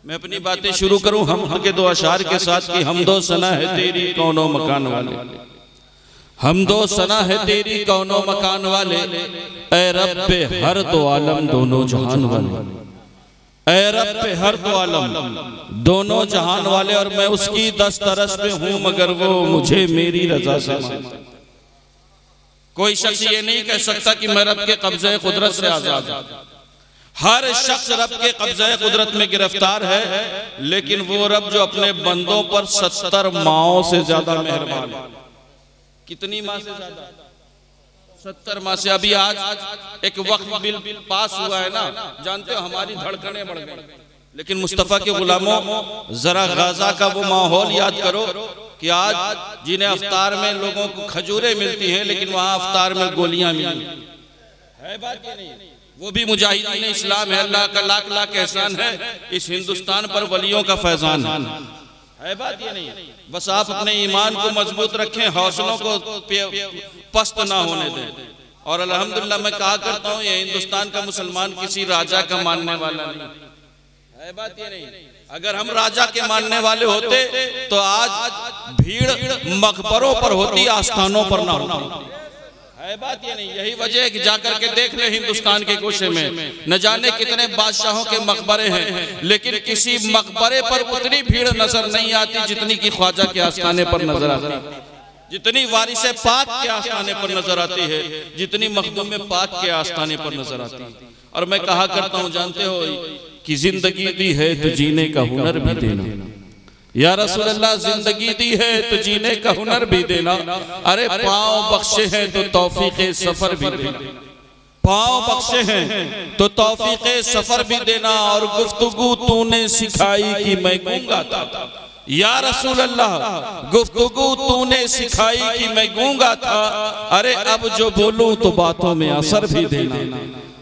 मैं अपनी बातें शुरू करूं हम के दो अशार के साथ कि हमदो सना है तेरी कौनो मकान वाले, हमदो सना है तेरी कौनो मकान वाले, ऐ रब्बे हर दो आलम दोनों जहान वाले, ऐ रब्बे हर दो आलम दोनों जहान वाले। और मैं उसकी दस्तरस में हूं मगर वो मुझे मेरी रजा से मानता। कोई शख्स ये नहीं कह सकता कि मैं रब के कब्जे कुदरत से आजाद हूं। हर शख्स रब के कब्जे कुदरत में गिरफ्तार है, लेकिन वो रब जो अपने बंदों पर 70 माओं से ज्यादा मेहरबान है। कितनी माँ से ज्यादा? 70 माह से। अभी आज एक वक्त बिल पास हुआ है ना, जानते हो हमारी धड़कनें बढ़ गई। लेकिन मुस्तफ़ा के गुलामों, जरा गाजा का वो माहौल याद करो कि आज जिन्हें अफ्तार में लोगों को खजूरें मिलती हैं, लेकिन वहां अफ्तार में गोलियां मिली है। बात ये नहीं, वो भी मुजाहिदीन इस्लाम है। अल्लाह का लाख लाख एहसान है, इस हिंदुस्तान पर वलियों का फैजान है। बात ये नहीं, बस आप अपने ईमान को मजबूत रखें, हौसलों को पस्त ना होने दें। और अल्हम्दुलिल्लाह मैं कहा करता हूँ, ये हिंदुस्तान का मुसलमान किसी राजा का मानने वाला नहीं है। बात ये नहीं, अगर हम राजा के मानने वाले होते तो आज भीड़ मकबरों पर होती, आस्थानों पर ना होती। है बात ये नहीं। यही वजह है कि जाकर के देख ले हिंदुस्तान के कोशे में न जाने कितने बादशाहों के मकबरे हैं, लेकिन किसी मकबरे पर उतनी भीड़ नजर नहीं आती जितनी कि ख्वाजा के आस्थाने पर नजर आती है, जितनी वारिसे पाक के आस्थाने पर नजर आती है, जितनी मखदूम पाक के आस्थाने पर नजर आती है। और मैं कहा करता हूँ, जानते हो कि जिंदगी दी है तो जीने का हुनर भी देना। या रसूल अल्लाह, जिंदगी दी है तो जीने का हुनर भी देना। अरे पाँव बख्शे हैं तो तौफीक सफर भी देना, पाँव बख्शे हैं तो तौफीक सफर भी देना। और गुफ्तगू तूने सिखाई कि मैं गूंगा था। या रसूल अल्लाह, गुफ्तगू तूने सिखाई कि मैं गूंगा था। अरे अब जो बोलूं तो बातों में असर भी देना,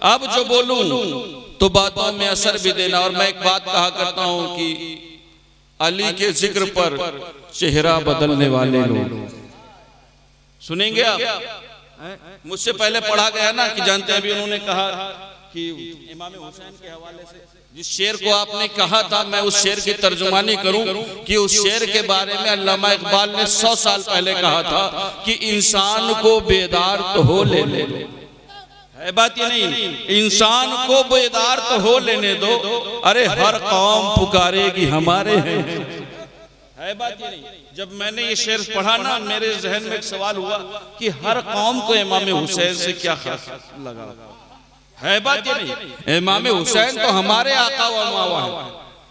अब जो बोलूं तो बातों में असर भी देना। और मैं एक बात कहा करता हूं कि अली के जिक्र पर चेहरा बदलने वाले लोग सुनेंगे आप। मुझसे पहले पढ़ा गया ना कि जानते हैं, अभी उन्होंने कहा कि इमाम हुसैन के हवाले से जिस शेर को आपने कहा था, मैं उस शेर की तर्जुमानी करूं कि उस शेर के बारे में अल्लामा इकबाल ने 100 साल पहले कहा था कि इंसान को बेदार तो हो लेने दो। है बात ये नहीं, इंसान को बेदार तो हो लेने दो। अरे हर कौम पुकारेगी हमारे हैं। है बात ये नहीं। जब मैंने ये शेर पढ़ा ना, मेरे जहन में एक सवाल हुआ कि हर कौम को इमाम हुसैन से क्या खास लगा। है बात ये नहीं, इमाम हुसैन तो हमारे आका व मावा है,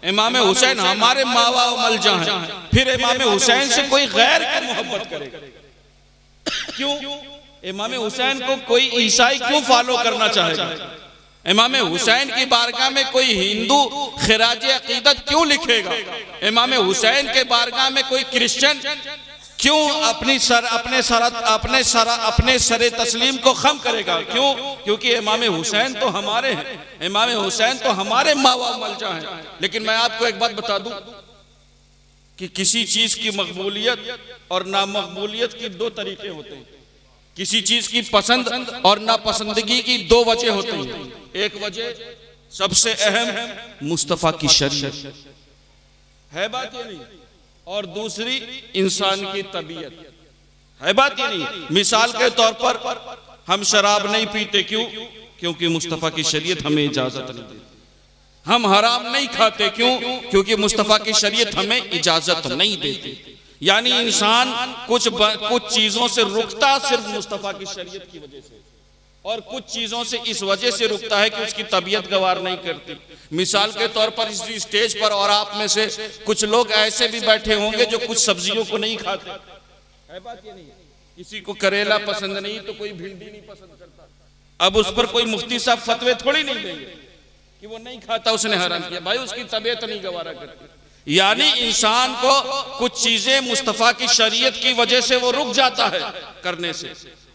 इमाम हुसैन हमारे मावा व मलजा है। फिर इमाम हुसैन से कोई गैर की मोहब्बत करेगा क्यों? इमाम हुसैन को कोई ईसाई क्यों फॉलो करना चाहेगा? इमाम हुसैन की बारगाह में कोई हिंदू खिराज अकीदत क्यों लिखेगा? इमाम हुसैन के बारगाह में कोई क्रिश्चियन क्यों अपने सरे तस्लीम को खम करेगा? क्यों? क्योंकि इमाम हुसैन तो हमारे हैं, इमाम हुसैन तो हमारे मावा मलजा हैं। लेकिन मैं आपको एक बात बता दूं कि किसी चीज की मकबूलियत और नामकबूलियत की 2 तरीके होते हैं। किसी चीज की पसंद और नापसंदगी की 2 वजह होती हैं। एक वजह सबसे अहम मुस्तफा की शरीयत है, बात ये नहीं, और दूसरी इंसान की तबीयत है, बात ये नहीं। मिसाल के तौर पर हम शराब नहीं पीते, क्यों? क्योंकि मुस्तफा की शरीयत हमें इजाजत नहीं देती। हम हराम नहीं खाते, क्यों? क्योंकि मुस्तफा की शरीयत हमें इजाजत नहीं देती। यानी इंसान कुछ चीजों से रुकता सिर्फ मुस्तफा की शरीयत की वजह से, और कुछ चीजों से इस वजह से रुकता है कि उसकी तबीयत गवार नहीं करती। मिसाल के तौर पर इस स्टेज पर और आप में से कुछ लोग ऐसे भी बैठे होंगे जो कुछ सब्जियों को नहीं खाते। है बात ये नहीं, किसी को करेला पसंद नहीं तो कोई भिंडी नहीं पसंद करता। अब उस पर कोई मुफ्ती साहब फतवे थोड़ी नहीं देंगे कि वो नहीं खाता, उसने हराम किया। भाई उसकी तबीयत नहीं गवारा करती। यानी इंसान को कुछ चीजें मुस्तफा की शरीयत की वजह से वो रुक जाता है करने से,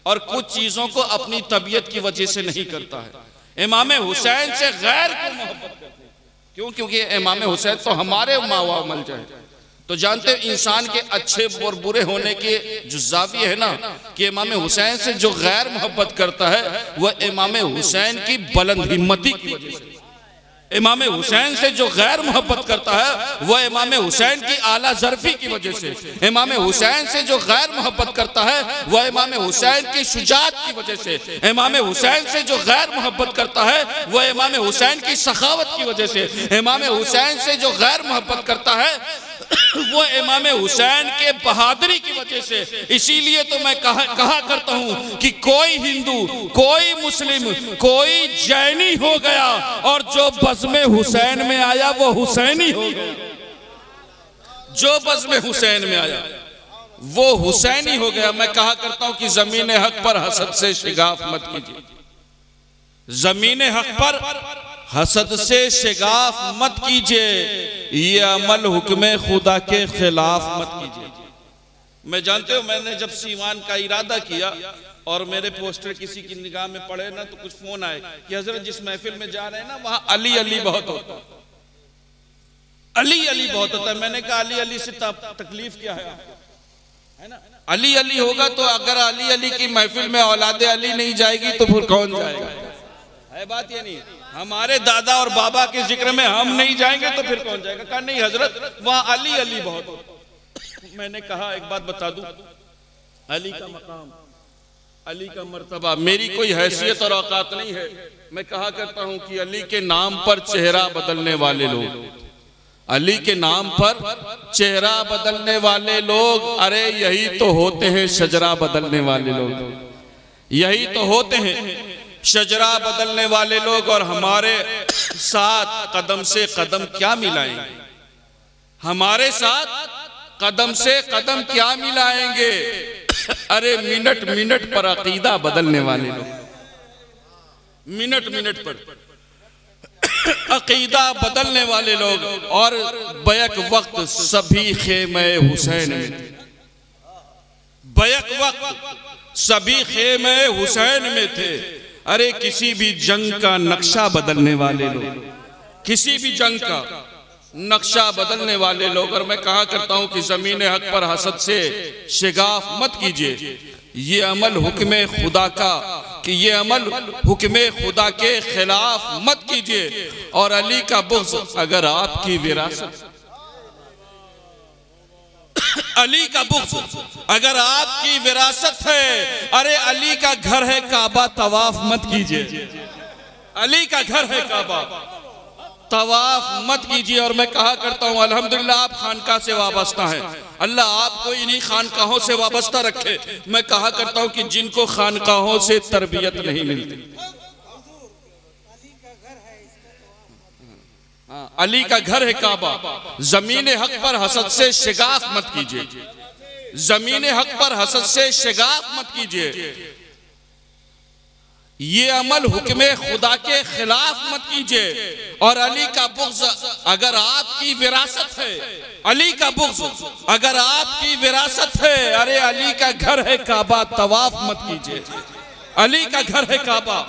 और कुछ चीजों को अपनी तबीयत की वजह से नहीं करता है। इमाम हुसैन से गैर को मोहब्बत करते हैं, क्यों? क्योंकि इमाम हुसैन तो हमारे मावा मलजा है। तो जानते हो इंसान के अच्छे और बुरे होने के जो जाविये है ना, कि इमाम हुसैन से जो गैर मोहब्बत करता है वह इमाम हुसैन की बुलंद हिम्मती की वजह से, इमाम हुसैन से जो गैर मोहब्बत करता है वह इमाम हुसैन की आला ज़र्फ़ी की वजह से, इमाम हुसैन से जो गैर मोहब्बत करता है वह इमाम हुसैन की शुजाअत की वजह से, इमाम हुसैन से जो गैर मोहब्बत करता है वह इमाम हुसैन की सखावत की वजह से, इमाम हुसैन से जो गैर मोहब्बत करता है वो इमाम हुसैन के बहादुरी की वजह से। इसीलिए तो मैं कहा करता हूं कि कोई हिंदू, कोई मुस्लिम, कोई जैनी हो गया और जो बज़्म हुसैन में आया वो हुसैनी हो गया। जो बज़्म हुसैन में आया वो हुसैनी हो गया। मैं कहा करता हूं कि ज़मीन हक पर हसद से शिगाफ मत कीजिए, ज़मीन हक पर हसद से शिगाफ मत कीजिए, ये अमल हुक्म खुदा के खिलाफ मत कीजिए। मैं जानते हो, मैंने जब सीवान का इरादा किया और मेरे पोस्टर किसी की निगाह में पड़े ना तो कुछ फोन आए कि हजरत जिस महफिल में जा रहे हैं ना वहां अली अली बहुत होता है, अली अली बहुत होता है। मैंने कहा अली अली से तकलीफ क्या है ना, अली अली होगा तो अगर अली अली की महफिल में औलादे अली नहीं जाएगी तो फिर कौन जाएगा? है बात ये नहीं, हमारे दादा और बाबा के जिक्र में हम नहीं जाएंगे तो फिर कौन जाएगा? कहा नहीं हजरत वहां अली अली बहुत होता। मैंने कहा एक बात बता दूं, अली का मकाम, अली का मर्तबा, मेरी कोई हैसियत और औकात नहीं है। मैं कहा करता हूं कि अली के नाम पर चेहरा बदलने वाले लोग, अली के नाम पर चेहरा बदलने वाले लोग, अरे यही तो होते हैं शजरा बदलने वाले लोग, यही तो होते हैं शजरा बदलने वाले लोग। और हमारे साथ कदम से कदम क्या मिलाएंगे, हमारे साथ कदम से कदम क्या मिलाएंगे? अरे मिनट मिनट पर अकीदा बदलने वाले लोग, मिनट मिनट पर अकीदा बदलने वाले लोग। और बैक वक्त सभी खेमे हुसैन में, बैक वक्त सभी खेमे हुसैन में थे। अरे किसी भी जंग का नक्शा बदलने वाले लोग, किसी भी जंग का नक्शा बदलने वाले लोग। और मैं कहा करता हूं कि जमीन हक पर हसद से शिगाफ मत कीजिए, ये अमल हुक्म खुदा का, कि ये अमल हुक्म खुदा के खिलाफ मत कीजिए। और अली का बुग़्ज़ अगर आपकी विरासत, अली का बुग़्ज़ अगर आपकी विरासत है, अरे अली का घर है काबा, तवाफ मत कीजिए, अली का घर है काबा, तवाफ मत कीजिए। और मैं कहा करता हूं अल्हम्दुलिल्लाह आप खानकाह से वाबस्ता हैं, अल्लाह आपको इन्हीं खानकाहों से वाबस्ता रखे। मैं कहा करता हूं कि जिनको खानकाहों से तरबियत नहीं मिलती, अली का घर है काबा, जमीन हक पर हसद से शिगाफ मत कीजिए, जमीन हक पर हसद से शिगाफ मत कीजिए, ये अमल हुक्म खुदा के खिलाफ मत कीजिए। और अली का बुग़्ज़ अगर आपकी विरासत है, अली का बुग़्ज़ अगर आपकी विरासत है, अरे अली का घर है काबा, तवाफ मत कीजिए, अली का घर है काबा,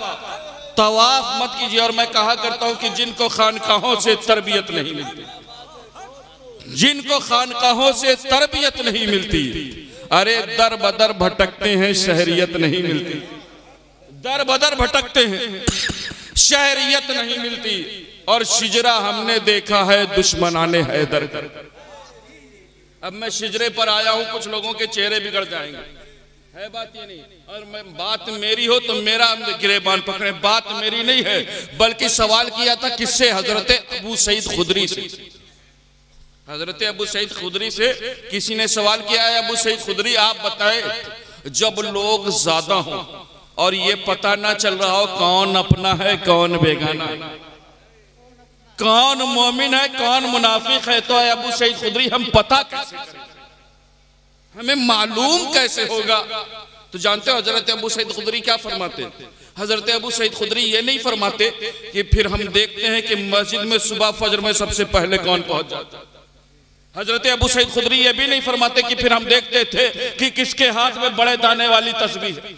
तवाफ मत कीजिए। और मैं कहा करता हूं कि जिनको खानकाहों से तरबियत नहीं मिलती, जिनको खानकाहों से तरबियत नहीं मिलती, अरे दर बदर भटकते हैं, शहरियत नहीं मिलती, दर बदर भटकते हैं, शहरियत नहीं मिलती। और शिजरा हमने देखा है दुश्मनाने हैदर कर। अब मैं शिजरे पर आया हूं, कुछ लोगों के चेहरे बिगड़ जाएंगे, है बात ये नहीं। और मैं बात मेरी हो तो मेरा गिरेबान पकड़े, बात मेरी नहीं है, बल्कि सवाल किया था किससे? हजरत अबू सईद खुदरी से। हजरत अबू सईद खुदरी से किसी ने सवाल किया है, अबू सईद खुदरी आप बताएं, जब लोग ज्यादा हों और ये पता ना चल रहा हो कौन अपना है कौन बेगाना है, कौन मोमिन है कौन मुनाफिक है, तो अबू सईद खुदरी हम पता कैसे करें, हमें मालूम कैसे होगा? तो जानते हो हजरत अबू सईद खुदरी क्या फरमाते? हजरत अबू सईद खुदरी ये नहीं फरमाते कि फिर हम देखते हैं कि मस्जिद में सुबह फजर में सबसे पहले कौन पहुंच जाता है। हजरत अबू सईद खुदरी ये भी नहीं फरमाते कि फिर हम देखते थे कि किसके हाथ में बड़े दाने वाली तस्बीह है।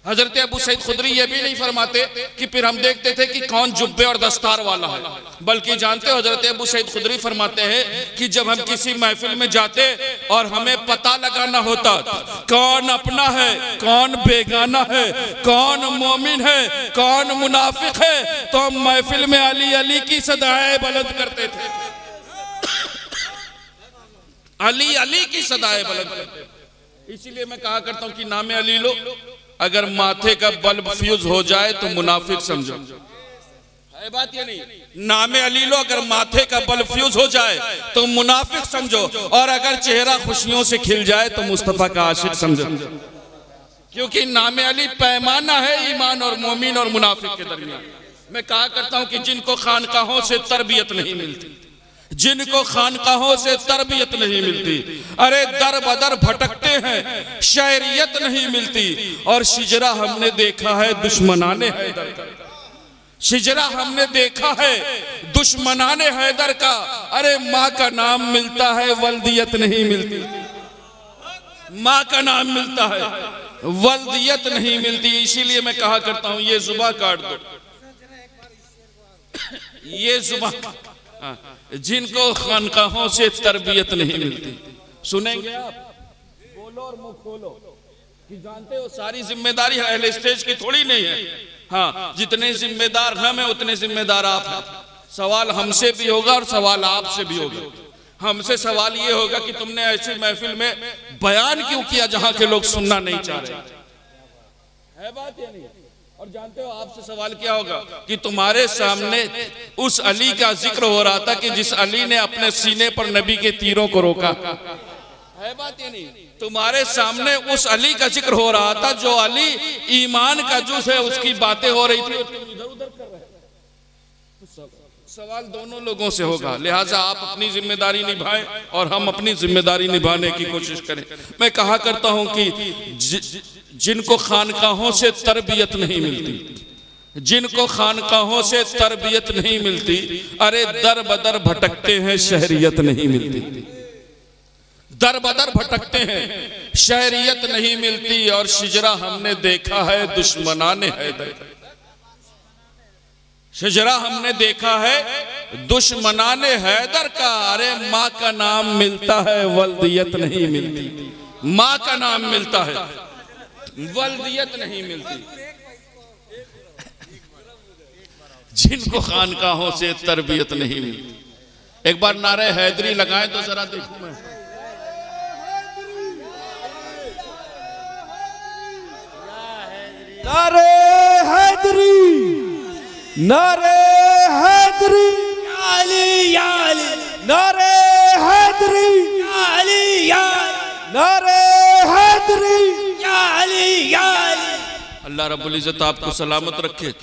हजरत अबू सईद खुदरी ये भी नहीं फरमाते कि फिर हम देखते थे कि कौन जुब्बे और दस्तार वाला है, बल्कि जानते हो हजरत अबू सईद खुदरी फरमाते हैं कि जब हम किसी महफिल में जाते और हमें पता लगाना होता कौन अपना है कौन बेगाना है, कौन मोमिन है कौन मुनाफिक है, तो हम महफिल में अली अली की सदाएं बुलंद करते थे। अली अली की सदाएं बुलंद करते थे। इसीलिए मैं कहा करता हूं कि नाम अली लो, अगर माथे का बल्ब फ्यूज हो जाए तो मुनाफिक समझो, है बात या नहीं? नाम अली लो, अगर माथे का बल्ब फ्यूज हो जाए तो मुनाफिक समझो, और अगर चेहरा खुशियों से खिल जाए तो मुस्तफा का आशिक समझो, क्योंकि नाम अली पैमाना है ईमान और मोमिन और मुनाफिक के दरमियान। मैं कहा करता हूं कि जिनको खानकाहों से तरबियत नहीं मिलती, जिनको खानकाहों से तरबियत नहीं मिलती, अरे दर बदर भटकते हैं, शायरियत नहीं मिलती। और शिजरा हमने देखा है दुश्मनाने हैदर का, शिजरा हमने देखा है दुश्मनाने हैदर का, अरे माँ का नाम मिलता है वल्दियत नहीं मिलती, माँ का नाम मिलता है वल्दियत नहीं मिलती। इसीलिए मैं कहा करता हूं ये जुबान काट दो, ये जुबान, जिनको खानकाहों से तरबियत नहीं मिलती। सुनेंगे आप, बोलो और मुंह खोलो कि जानते हो सारी जिम्मेदारी अहले स्टेज की थोड़ी नहीं है। हाँ, जितने जिम्मेदार हम हैं उतने जिम्मेदार आप हैं। सवाल हमसे भी होगा और सवाल आपसे भी होगा। हमसे सवाल ये होगा कि तुमने ऐसी महफिल में बयान क्यों किया जहां के लोग सुनना नहीं चाह रहे, है बात या नहीं? और जानते हो आपसे सवाल क्या होगा कि तुम्हारे सामने उस अली का जिक्र हो रहा था कि जिस अली ने अपने सीने पर नबी के तीरों को रोका, है बात या नहीं? तुम्हारे सामने उस अली का जिक्र हो रहा था जो अली ईमान का जुज है, उसकी बातें हो रही थी, इधर उधर कर रहे। सवाल दोनों लोगों से होगा, लिहाजा आप अपनी जिम्मेदारी निभाएं और हम अपनी जिम्मेदारी निभाने की कोशिश करें। मैं कहा करता हूं कि जिनको खानकाहों से तरबियत नहीं मिलती, जिनको खानकाहों से तरबियत नहीं मिलती, अरे दर बदर भटकते हैं, शहरियत नहीं मिलती, दर बदर भटकते हैं, शहरियत नहीं मिलती। और शिजरा हमने देखा है दुश्मनाने हैदर, शिजरा हमने देखा है दुश्मनाने हैदर का, अरे माँ का नाम मिलता है वल्दियत नहीं मिलती, माँ का नाम मिलता है वल्दियत नहीं मिलती। जिनको खानकाहों से तरबियत नहीं मिलती, एक बार नारे हैदरी लगाएं तो जरा देखूं मैं। नारे हैदरी, नारे हैदरी, अली या अली, नारे हैदरी, अली या नारे हैदरी, अली या अली। अल्लाह रब्बुल इज्जत आपको सलामत रखे।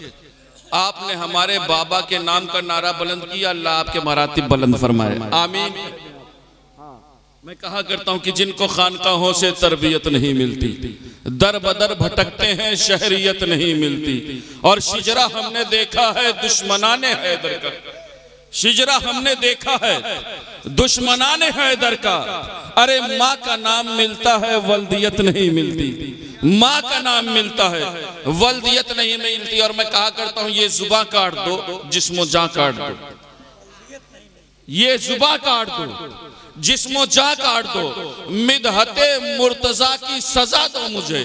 आपने हमारे बाबा के नाम का नारा बुलंद किया, अल्लाह आपके मरातिब बुलंद फरमाए, आमीन। मैं कहा करता हूं कि जिनको खानकाहों से तरबियत नहीं मिलती, दर बदर भटकते हैं, शहरियत नहीं मिलती। और शिजरा हमने देखा है दुश्मनाने हैदर का, शिजरा हमने देखा है दुश्मनाने हैदर का, अरे माँ का नाम मिलता है वल्दियत नहीं मिलती, माँ का नाम मिलता है वल्दियत नहीं मिलती। और मैं कहा करता हूं ये जुबान काट दो, जिस्मो जा काट दो, ये जुबान काट दो, जिस्मो जा काट दो, मिदहते मुर्तजा की सजा दो मुझे,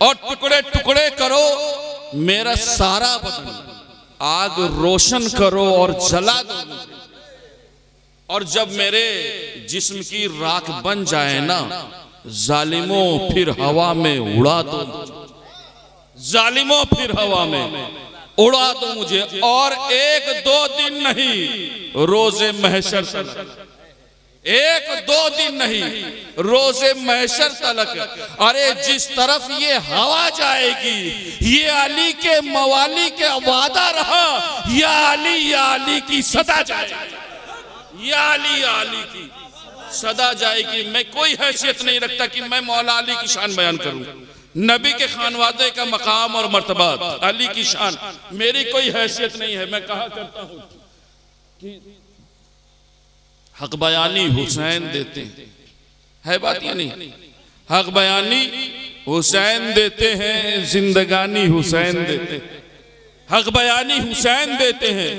और टुकड़े टुकड़े करो मेरा सारा बदन, आग रोशन करो और जला दो मुझे। और जब मेरे जिस्म की राख बन जाए ना, जालिमों फिर हवा में उड़ा दो, जालिमों फिर हवा में उड़ा दो मुझे। और एक दो दिन नहीं, रोजे महशर तलक, एक दो दिन नहीं, रोजे महशर तलक, अरे जिस तरफ ये हवा जाएगी, ये अली के मवाली के वादा रहा, या अली की सदा जाएगी, या अली की सदा जाएगी। मैं कोई हैसियत नहीं रखता कि मैं मौला अली की शान बयान करूं, नबी के खानवादे का मकाम और मर्तबा, अली की शान, मेरी कोई हैसियत नहीं है। मैं कहा करता हूं कि हक बयानी हुसैन देते हैं, है बात या नहीं? हक बयानी हुसैन देते हैं, जिंदगानी हुसैन देते हैं। हक बयानी हुसैन देते हैं,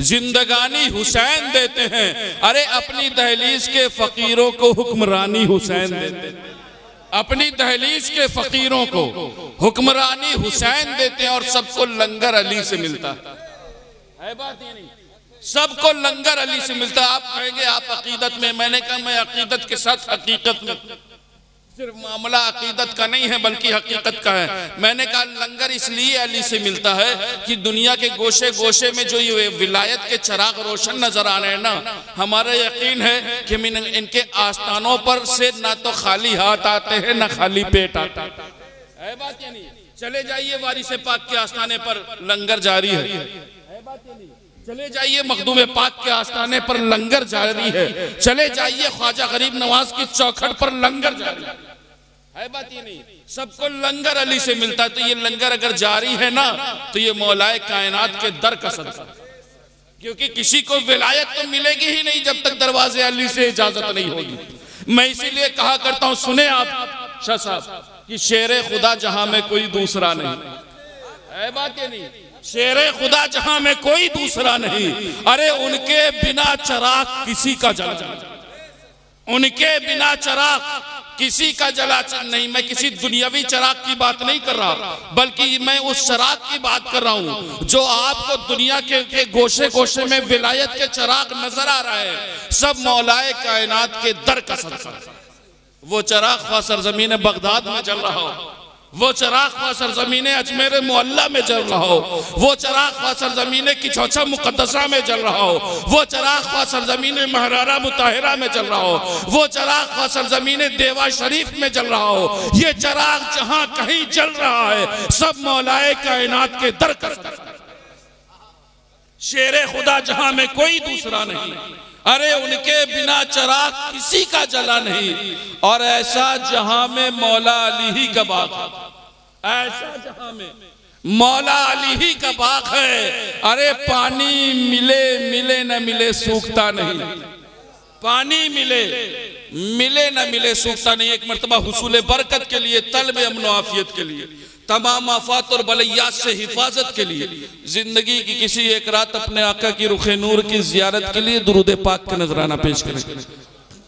जिंदगानी हुसैन देते हैं। अरे अपनी दहलीज के फकीरों को हुक्मरानी हुसैन देते हैं, अपनी दहलीज के फकीरों को हुक्मरानी हुसैन देते हैं। और सबको लंगर अली से मिलता है बात ये नहीं, सबको लंगर अली से मिलता है। आप कहेंगे आप अकीदत में, मैंने कहा मैं अकीदत के साथ हकीकत में, सिर्फ मामला अकीदत का नहीं है बल्कि हकीकत का है। मैंने कहा लंगर इसलिए अली से मिलता है कि दुनिया के गोशे गोशे में जो ये विलायत के चिराग रोशन नजर आ रहे हैं ना, हमारा यकीन है कि इनके आस्थानों पर से ना तो खाली हाथ आते हैं ना खाली पेट आता है बात ये नहीं। चले जाइए वारिस पाक के आस्थाने पर लंगर जारी है बात ये नहीं। चले जाइए मखदूम पाक के आस्थाने पर लंगर जारी है। चले जाइए ख्वाजा गरीब नवाज की चौखट पर लंगर जारी है बात ये नहीं। सबको लंगर अली से मिलता है। तो ये लंगर अगर जारी है ना तो ये मौलाए कायनात के दर का सदका, क्योंकि किसी को विलायत तो मिलेगी ही नहीं जब तक दरवाजे अली से इजाजत नहीं होगी। मैं इसीलिए कहा करता हूं, सुने आप शाह साहब, कि शेरे खुदा जहां में कोई दूसरा नहीं है बात ये नहीं। शेरे खुदा जहां में कोई दूसरा नहीं। अरे उनके बिना चराग किसी का जला, उनके बिना चराग किसी का जला नहीं। मैं किसी दुनियावी चराग की बात नहीं कर रहा, बल्कि मैं उस चराग की बात कर रहा हूं जो आपको दुनिया के गोशे गोशे में विलायत के चराग नजर आ रहा है। सब मौलाए कायनात के दर का सदका। वो चराग ख्वाह सरजमीन बगदाद में जल रहा हो, वो चराग ख्वाह सरजमीन अजमेर मोहल्ला में जल रहा हो, वो चराग ख्वाह सरजमीन की चौचा मुकद्दसा में जल रहा हो, वो चराग ख्वाह सरजमीन महरारा मुताहिरा में जल रहा हो, वो चराग ख्वाह सरजमीन देवा शरीफ में जल रहा हो। ये चराग जहां कहीं जल रहा है सब मौलाए कायनात के दर का शेरे खुदा जहां में कोई दूसरा नहीं। अरे उनके बिना चराग किसी का जला नहीं। और ऐसा जहां में मौला अली ही का बाग है, ऐसा जहां में मौला अली ही का बाग है। अरे पानी मिले मिले न मिले सूखता नहीं, पानी मिले मिले न मिले सूखता नहीं। एक मर्तबा हुसूल बरकत के लिए, तलब अमन आफियत के लिए, तमाम आफात और बलैयात से हिफाजत के लिए, जिंदगी की किसी एक रात अपने आका की रुखे नूर की जियारत के लिए दुरूद पाक का नजराना पेश करें।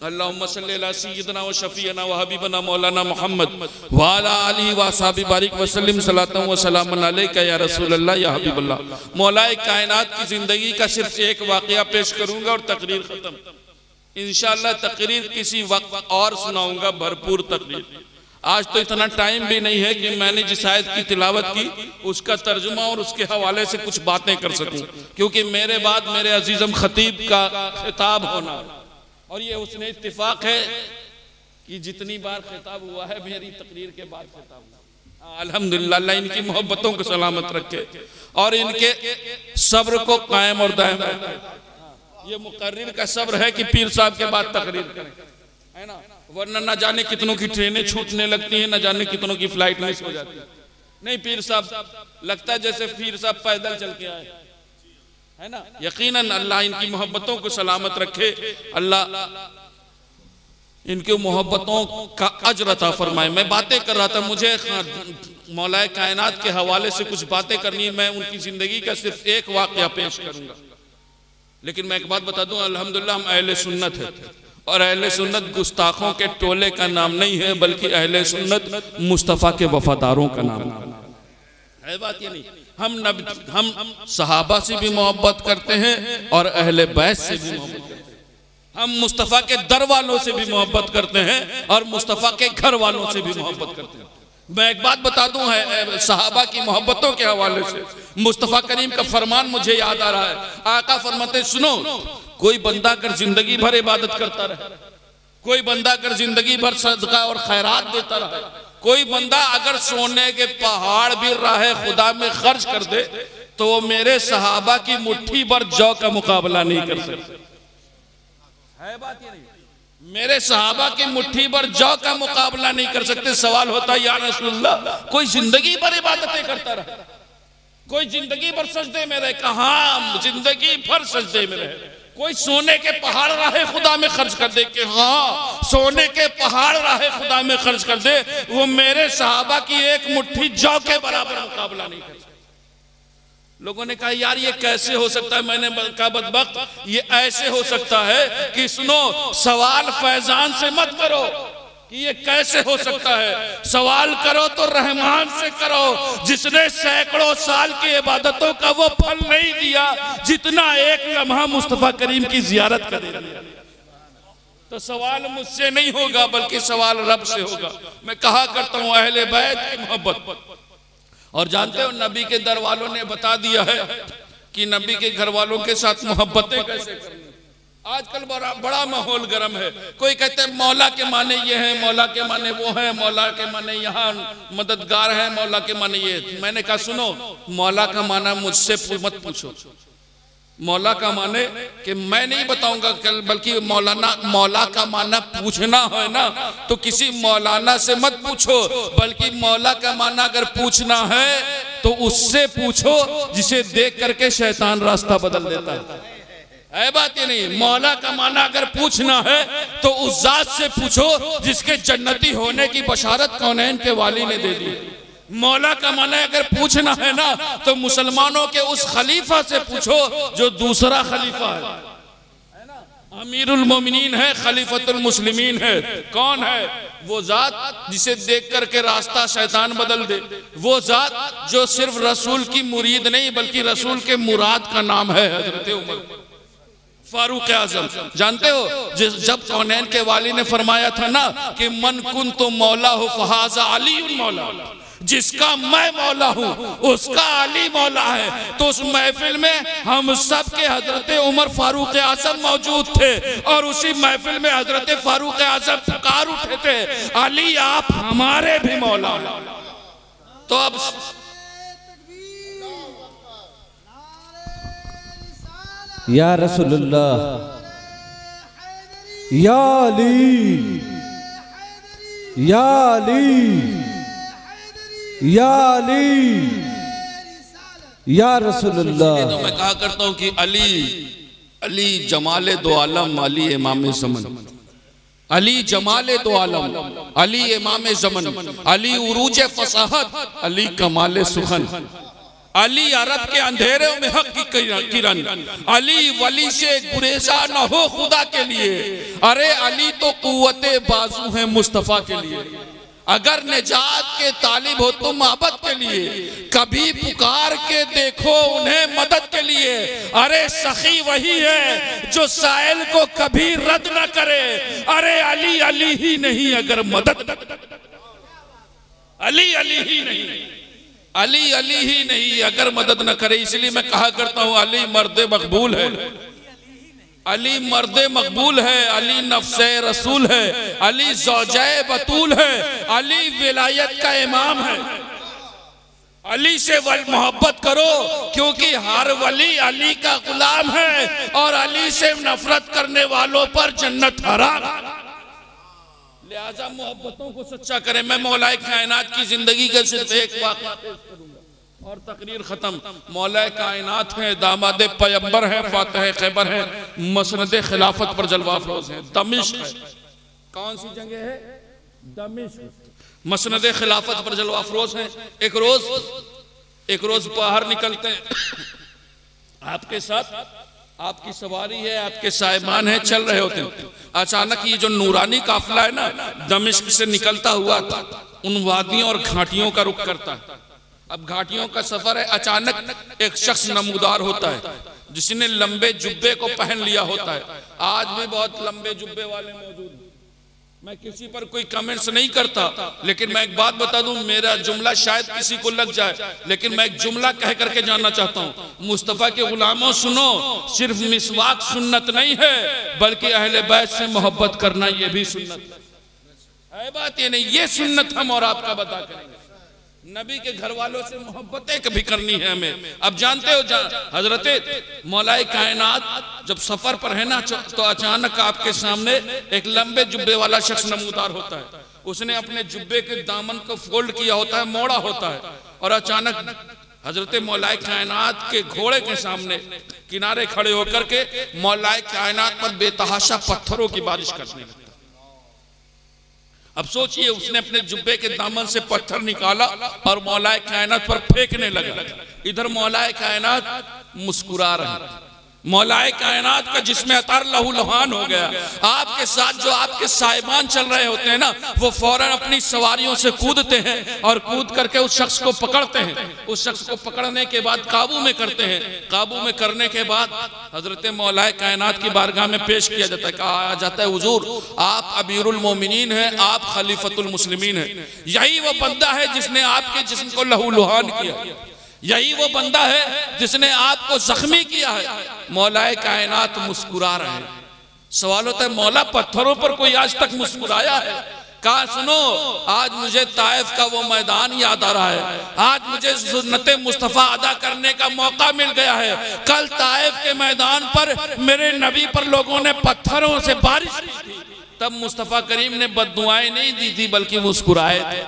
अल्लाहुम्मा सल्ली अला सय्यिदना व शफीअना व हबीबना मौलाना मुहम्मद व अला आलिहि व असहाबि बारिक व सल्लिम सलातन व सलामन अलैका या रसूल अल्लाह या हबीबल्लाह। मौलाए कायनात की जिंदगी का सिर्फ एक वाकया पेश करूंगा और तकरीर खत्म। इंशाअल्लाह तकरीर किसी वक्त और सुनाऊंगा, भरपूर तकरीर। आज तो इतना टाइम भी नहीं है कि मैंने जिस आयत की तिलावत की उसका तर्जुमा और उसके हवाले से कुछ बातें कर सकूं, क्योंकि मेरे बाद मेरे अजीजम खतीब का खिताब होना और ये उसने इत्तिफाक है कि जितनी बार खिताब हुआ है मेरी तकरीर के बाद खिताब हुआ। अल्हम्दुलिल्लाह, अल्लाह इनकी मोहब्बतों को सलामत रखे और इनके सब्र को कायम और दायम रखे। ये मुकर्रिर का सब्र है कि पीर साहब के बाद तकरीर करें, है ना, वरना न जाने कितनों की ट्रेनें छूटने लगती हैं, न जाने कितनों की फ्लाइट मिस हो जाती है। नहीं, पीर साहब लगता है जैसे पीर साहब पैदल चल के आए, है ना। यकीनन अल्लाह इनकी मोहब्बतों को सलामत रखे, अल्लाह इनके मोहब्बतों का अजर अता फरमाए। मैं बातें कर रहा था, मुझे मौलाए कायनात के हवाले से कुछ बातें करनी है। मैं उनकी जिंदगी का सिर्फ एक वाकया पेश करूंगा, लेकिन मैं एक बात बता दूं, अल्हम्दुलिल्लाह हम अहले सुन्नत है और अहले सुन्नत गुस्ताखों के टोले का नाम नहीं है, बल्कि अहले सुन्नत मुस्तफ़ा के वफादारों का नाम है। बात ये नहीं, हम सहाबा से भी मोहब्बत करते हैं और अहले बैत से भी मोहब्बत करते हैं। हम मुस्तफ़ा के दर वालों से भी मोहब्बत करते हैं और मुस्तफ़ा के घर वालों से भी मोहब्बत करते हैं। मैं एक बात बता दूं, है सहाबा की मोहब्बतों के हवाले से मुस्तफ़ा करीम का फरमान मुझे याद आ रहा है। आका फरमाते, सुनो, कोई बंदा अगर जिंदगी भर इबादत करता रहे, कोई बंदा अगर जिंदगी भर सदका और खैरात देता रहे, कोई बंदा अगर सोने के पहाड़ भी राहे खुदा में खर्च कर दे, तो वो मेरे सहाबा की मुट्ठी भर जौ का मुकाबला नहीं कर सकते। है बात ये नहीं, मेरे सहाबा की मुट्ठी भर जौ का मुकाबला नहीं कर सकते। सवाल होता है, या रसूलल्लाह, कोई जिंदगी भर इबादतें करता रहे, कोई जिंदगी भर सजदे में रहे, कहां जिंदगी भर सजदे में रहे, कोई सोने के पहाड़ राहे खुदा में खर्च कर दे कि हाँ सोने के पहाड़ राहे खुदा में खर्च कर दे, वो मेरे सहाबा की एक मुट्ठी जौ के बराबर मुकाबला नहीं कर सकता। लोगों ने कहा यार ये कैसे हो सकता है? मैंने कहा बदबख्त ये ऐसे हो सकता है कि सुनो, सवाल फैजान से मत करो कि ये कैसे हो सकता है, सवाल करो तो रहमान से करो जिसने सैकड़ों साल की इबादतों का वो फल नहीं दिया जितना एक लम्हा मुस्तफा करीम की जियारत का दे दिया। तो सवाल मुझसे नहीं होगा बल्कि सवाल रब से होगा। मैं कहा करता हूँ अहले बैत की मोहब्बत, और जानते हो नबी के दर वालों ने बता दिया है कि नबी के घर वालों के साथ मोहब्बतें कैसे करनी। आजकल बड़ा माहौल गर्म है। कोई कहते हैं मौला के माने ये हैं, मौला के माने वो हैं, मौला के माने यहाँ मददगार है, मौला के माने ये। मैंने कहा सुनो, मौला का माना मुझसे मत पूछो। मौला का माने कि मैं नहीं बताऊंगा कल, बल्कि मौला का माना पूछना है ना तो किसी मौलाना से मत पूछो, बल्कि मौला का माना अगर पूछना है तो उससे पूछो जिसे देख करके शैतान रास्ता बदल देता है। ऐ बात ये नहीं, मौला का माना अगर पूछना है तो उस जात से पूछो जिसके जन्नती होने की बशारत कौनैन के वाली ने दे दी। मौला का माना अगर पूछना है ना तो मुसलमानों के उस खलीफा से पूछो जो दूसरा खलीफा है ना, अमीरुल मोमिनीन है, खलीफतुल मुस्लिमीन है। कौन है? वो जात जिसे देख करके रास्ता शैतान बदल दे, वो जात जो सिर्फ रसूल की मुरीद नहीं बल्कि रसूल के मुराद का नाम है हजरत उमर फारूक आजम। जानते हो जब कौनैन के वाली ने फरमाया था ना कि मन कुन तो मौला हो फहाजा अली मौला, जिसका मैं मौला हूँ उसका अली मौला है। तो उस महफिल में हम सब के हजरत उमर फारूक आजम मौजूद थे और उसी महफिल में हजरत फारूक आजम पुकार उठे थे, अली आप हमारे भी मौला। तो अब या रसूलुल्लाह, या अली, या अली, या अली, या रसूलुल्लाह। तो मैं कहा करता हूँ कि अली जमाले दो आलम, अली इमाम ज़मन, अली जमाले दो आलम, अली इमाम ज़मन, अली उरूज फसाहत, अली कमाले सुखन, अली अरब के अंधेरे में हक की किरण, अली वली से गुरेजा न हो खुदा के लिए, अरे अली तो कुव्वते बाजू है मुस्तफा के लिए। अगर निजात के तालिब हो तुम मोहब्बत के लिए, कभी पुकार के देखो उन्हें मदद के लिए। अरे सखी वही है जो साइल को कभी रद्द न करे। अरे अली अली ही नहीं अगर मदद, अली अली ही नहीं, अली अली ही नहीं अगर मदद न करे। इसलिए मैं कहा करता हूँ अली मर्द मकबूल है, अली मर्द मकबूल है, अली नफ्से रसूल है, अली ज़ौजाए बतूल है, अली विलायत का इमाम है। अली से मोहब्बत करो क्योंकि हर वली अली का गुलाम है और अली से नफरत करने वालों पर जन्नत हराम। लिहाजा मोहब्बतों को सच्चा करें। मैं मौलाए कायनात की जिंदगी का सिर्फ एक वाक़या पेश करूंगा और तकरीर खत्म। मौलाए कायनात हैं, दामाद पैगंबर हैं, फातिह खैबर हैं, मसनद खिलाफत पर जलवा अफरोज हैं। दमिश्क है, कौन सी जगह है? दमिश्क। मसनद खिलाफत पर जलवा अफरोज हैं। एक रोज बाहर निकलते हैं, आपके साथ आपकी सवारी है, आपके साहिबान है, चल रहे होते हैं। अचानक ये जो नूरानी काफिला है ना दमिश्क से निकलता हुआ उन वादियों और घाटियों का रुख करता है। अब घाटियों का सफर है, अचानक एक शख्स नमूदार होता है जिसने लंबे जुब्बे को पहन लिया होता है। आज भी बहुत लंबे जुब्बे वाले मौजूद हैं। मैं किसी पर कोई कमेंट्स नहीं करता, लेकिन मैं एक बात बता दूं, मेरा जुमला शायद किसी को लग जाए, लेकिन मैं एक जुमला कह करके जानना चाहता हूं। मुस्तफा के गुलामों सुनो, सिर्फ मिसवाक सुन्नत नहीं है बल्कि अहले बैत से मोहब्बत करना ये भी सुन्नत है। बात ये नहीं, ये सुन्नत हम और आपका बता करेंगे। नबी के घर वालों से मोहब्बतें कभी करनी है हमें। अब जानते हो हजरत मौलाए कायनात जब सफर पर है ना तो अचानक आपके सामने एक लंबे जुब्बे वाला शख्स नमूदार होता है। उसने अपने जुब्बे के दामन को फोल्ड किया होता है, मोड़ा होता है, और अचानक हजरत मौलाए कायनात के घोड़े के सामने किनारे खड़े होकर के मौलाए कायनात पर बेतहाशा पत्थरों की बारिश करने लगता। अब सोचिए, उसने अपने जुब्बे के दामन से पत्थर निकाला और मौलाए कायनात पर फेंकने लगा। इधर मौलाए कायनात मुस्कुरा रहे। मौलाए कायनात का जिसमें अतर लहूलुहान हो गया। आपके साथ जो आपके साहिबान चल रहे होते हैं ना, वो फौरन अपनी सवारियों से कूदते हैं और कूद करके उस शख्स को पकड़ते हैं। उस शख्स को पकड़ने के बाद काबू में करते हैं। काबू में करने के बाद हजरत मौलाए कायनात की बारगाह में पेश किया जाता है। कहा जाता है, हुजूर आप अमीरुल मोमिनीन हैं, आप खलीफतुल मुस्लिमीन हैं। यही वो बंदा है जिसने आपके जिस्म को लहूलुहान किया, यही वो बंदा है जिसने आपको जख्मी किया है। मौलाए कायनात मुस्कुरा रहे हैं। सवाल होता है, मौला पत्थरों पर कोई आज तक मुस्कुराया है? कहा, सुनो, आज मुझे ताइफ का वो मैदान याद आ रहा है। आज मुझे सुन्नते मुस्तफा अदा करने का मौका मिल गया है। कल ताइफ के मैदान पर मेरे नबी पर लोगों ने पत्थरों से बारिश की थी, तब मुस्तफा करीम ने बद्दुआएं नहीं दी थी बल्कि मुस्कुराए थे।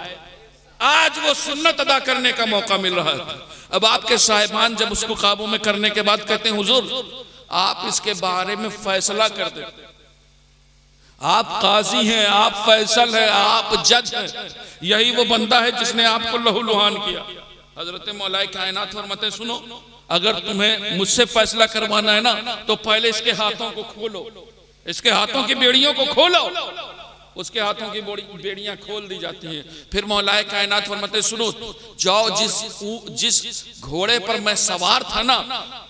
आज वो सुन्नत अदा करने का मौका मिल रहा है। अब आपके साहिबान जब उसको काबू में करने के बाद कहते हैं, हुजूर आप इसके बारे में फैसला कर दे, आप काजी हैं, आप फैसल हैं, आप जज हैं। यही वो बंदा है जिसने आपको लहूलुहान किया। हजरत मौलाए कायनात फरमाते हैं, सुनो, अगर तुम्हें मुझसे फैसला करवाना है ना, तो पहले इसके हाथों को खोलो, इसके हाथों की बेड़ियों को खोलो। उसके हाथों की बेड़ियां खोल दी जाती हैं। फिर मौलाए कायनात फरमाते, सुनो, जाओ, जिस घोड़े पर मैं सवार था ना,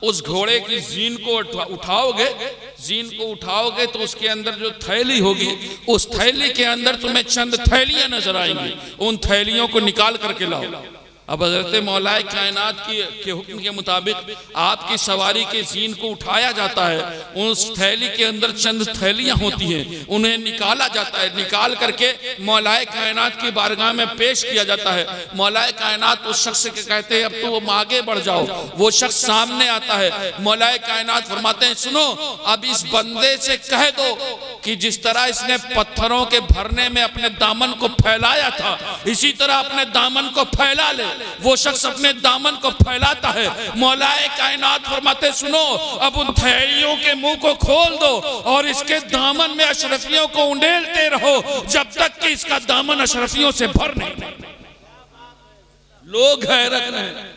उस घोड़े की जीन को उठाओगे, जीन को उठाओगे तो उसके अंदर जो थैली होगी, उस थैली के अंदर तुम्हें चंद थैलियां नजर आएंगी। उन थैलियों को निकाल करके लाओ। अब हजरत मौलाए कायनात के हुक्म के मुताबिक आपकी सवारी के जीन को उठाया जाता है। उस थैली के अंदर चंद थैलियां होती हैं, उन्हें निकाला जाता है। निकाल करके मौलाए कायनात की बारगाह में पेश किया जाता है। मौलाए कायनात उस शख्स के कहते हैं, अब तो वो आगे बढ़ जाओ। वो शख्स सामने आता है। मौलाए कायनात फरमाते हैं, सुनो, अब इस बंदे से कह दो कि जिस तरह इसने पत्थरों के भरने में अपने दामन को फैलाया था, इसी तरह अपने दामन को फैला ले। वो शख्स अपने दामन को फैलाता है। मौलाए कायनात फरमाते, सुनो, अब उन थैलियों के मुंह को खोल दो और इसके दामन में अशरफियों को उंडेलते रहो जब तक कि इसका दामन अशरफियों से भर नहीं। लोग हैरत में हैं,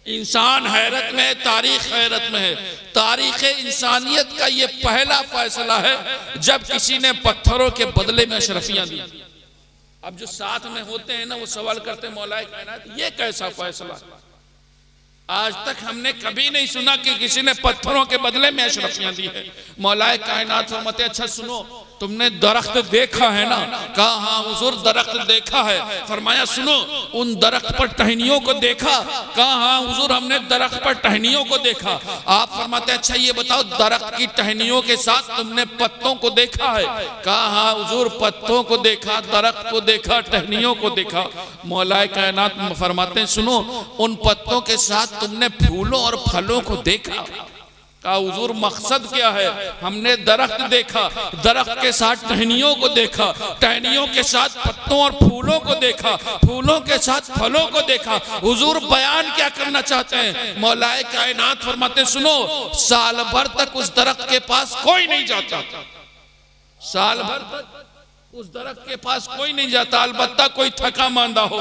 इंसान हैरत में है, तारीख हैरत में है। तारीख इंसानियत का ये पहला फैसला है जब किसी ने पत्थरों के बदले में अशरफियां दी। अब जो साथ में होते हैं ना, वो सवाल करते हैं, मौलाए कायनात ये कैसा फैसला? आज तक हमने कभी नहीं सुना कि किसी ने पत्थरों के बदले में अशरफियां दी है। मौलाए कायनात फरमाते, अच्छा सुनो, तुमने दरख्त देखा है ना? कहा, हाँ हुजूर दरख्त देखा है। फरमाया, सुनो, उन दरख्त पर टहनियों को देखा? कहा, हाँ हुजूर हमने दरख्त पर टहनियों को देखा। आप फरमाते, अच्छा ये बताओ, दरख्त की टहनियों के साथ तुमने पत्तों को देखा है? कहा, हाँ हुजूर पत्तों को देखा, दरख्त को देखा, टहनियों को देखा। मौलाए कायनात फरमाते हैं, सुनो, उन पत्तों के साथ तुमने फूलों और फलों को देखा? का हुजूर मकसद क्या है? हमने दरख्त देखा, दरख्त के साथ टहनियों को देखा, टहनियों के साथ पत्तों और फूलों को देखा, फूलों के साथ फलों को देखा। हुजूर बयान क्या करना चाहते हैं? मौलाए कायनात फरमाते, सुनो, साल भर तक उस दरख्त के पास कोई नहीं जाता, साल भर तक उस दरख्त के पास कोई नहीं जाता, अलबत्ता कोई थका मांदा हो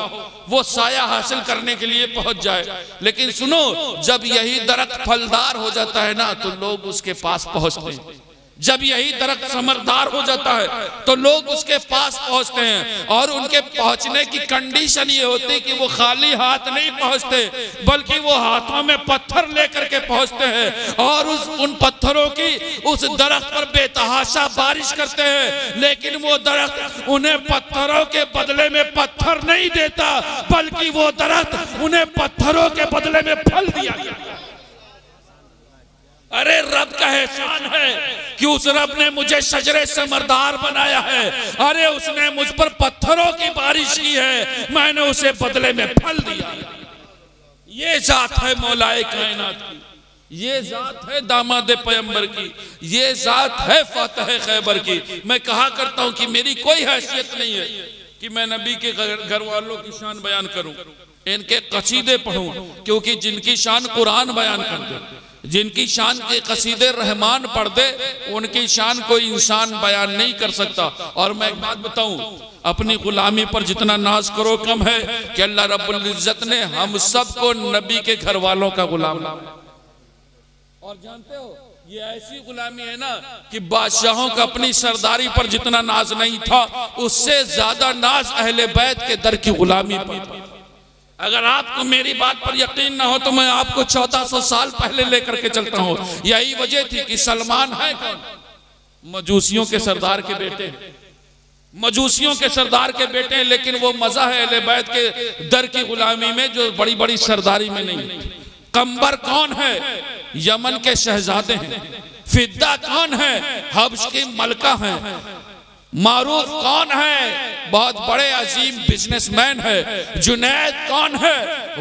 वो साया हासिल करने के लिए पहुंच जाए। लेकिन सुनो, जब यही दरख्त फलदार हो जाता है ना, तो लोग उसके पास पहुंचते हैं। जब यही दरख्त समरदार हो जाता है तो लोग उसके पास पहुंचते हैं। और उनके पहुंचने की कंडीशन ये होती है कि वो खाली हाथ नहीं पहुंचते, बल्कि वो हाथों में पत्थर लेकर के पहुंचते हैं और उन पत्थरों की उस दरख्त पर बेतहाशा बारिश करते हैं। लेकिन वो दरख्त उन्हें पत्थरों के बदले में पत्थर नहीं देता, बल्कि वो दरख्त उन्हें पत्थरों के बदले में फल दिया गया। अरे रब का एहसान है कि उस रब ने मुझे शजरे समरदार बनाया है। अरे उसने मुझ पर पत्थरों की बारिश की है, मैंने उसे बदले में फल दिया। ये जात है मौलाए कायनात की, ये जात है दामाद पैगंबर की, ये जात है फातह खैबर की। मैं कहा करता हूं कि मेरी कोई हैसियत नहीं है कि मैं नबी के घर वालों की शान बयान करूं, इनके कसीदे पढ़ूं, क्योंकि जिनकी शान कुरान बयान करते, जिनकी शान के कसीदे रहमान पढ़ दे उनकी शान कोई इंसान बयान नहीं कर सकता। और मैं एक बात बताऊं, अपनी गुलामी पर जितना नाज करो कम है कि अल्लाह रब्बुल इज्जत ने हम सबको नबी के घर वालों का गुलाम बनाया। और जानते हो ये ऐसी गुलामी है ना कि बादशाहों का अपनी सरदारी पर जितना नाज नहीं था उससे ज्यादा नाज अहले बैत के दर की गुलामी पर। अगर आपको मेरी बात पर यकीन ना हो तो मैं आपको 1400 साल पहले लेकर के चलता हूं। यही वजह थी कि सलमान है कौन? मजूसियों के सरदार के बेटे, मजूसियों के सरदार के बेटे हैं, लेकिन वो मजा है अहले बैत के दर की गुलामी में जो बड़ी बड़ी सरदारी में नहीं। कंबर कौन है? यमन के शहजादे हैं। फिद्दा कौन है? हब्श की मलका है। मारूफ कौन है? बहुत बड़े अजीम बिजनेसमैन है। जुनैद कौन है?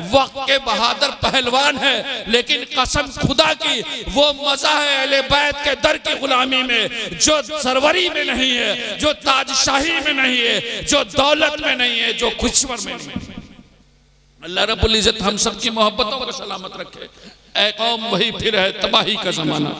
वक्त के बहादुर पहलवान है। लेकिन कसम खुदा की वो मजा है अहले बैत के दर की गुलामी में जो सरवरी में नहीं है, जो ताजशाही में नहीं है, जो दौलत में नहीं है, जो खुशवर में नहीं है। अल्लाह रब्बुल इज्जत हम सबकी मोहब्बतों को सलामत रखे। ऐ कौम वही फिर है तबाही का जमाना,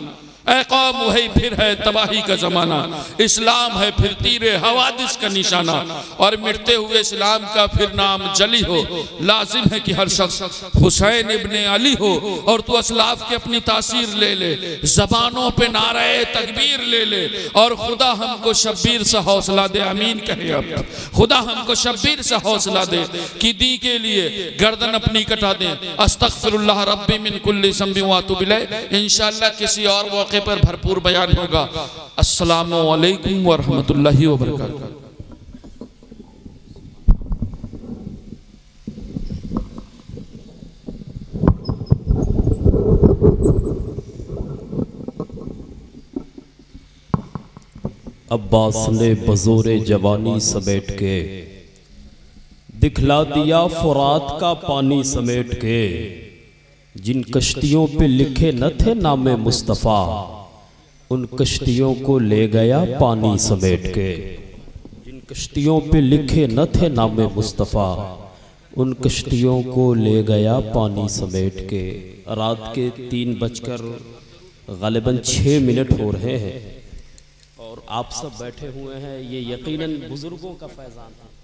ऐ कौम वही फिर है तबाही का जमाना। इस्लाम है फिर तीरे हवादिस का निशाना और मिटते हुए इस्लाम का फिर नाम जली हो। लाजिम है कि हर शख्स हुसैन इब्ने अली हो और तू असलाफ की अपनी तासीर ले ले, जबानों पे नारे तकबीर ले ले और खुदा हमको शब्बीर से हौसला दे। अमीन कहे। अब खुदा हमको शब्बीर से हौसला दे कि दी के लिए गर्दन अपनी कटा दे। अस्तगफिरुल्लाह रब्बी मिन कुल्ली ज़ंबि व अतूबु इलैह। इंशाअल्लाह किसी और मौके पर भरपूर बयान होगा। अस्सलामु अलैकुम व रहमतुल्लाहि व बरकातुहू। अब्बास ने बज़ोरे जवानी समेट के दिखला दिया फुरात का पानी समेट के। जिन कश्तियों पे लिखे न थे नामे मुस्तफ़ा उन कश्तियों को ले गया पानी समेट के। जिन कश्तियों पे लिखे न थे नामे मुस्तफ़ा उन कश्तियों को ले गया पानी समेट के। रात के 3 गालिबन 6 मिनट हो रहे हैं और आप सब बैठे हुए हैं। ये यकीनन बुजुर्गों का फैज़ान है।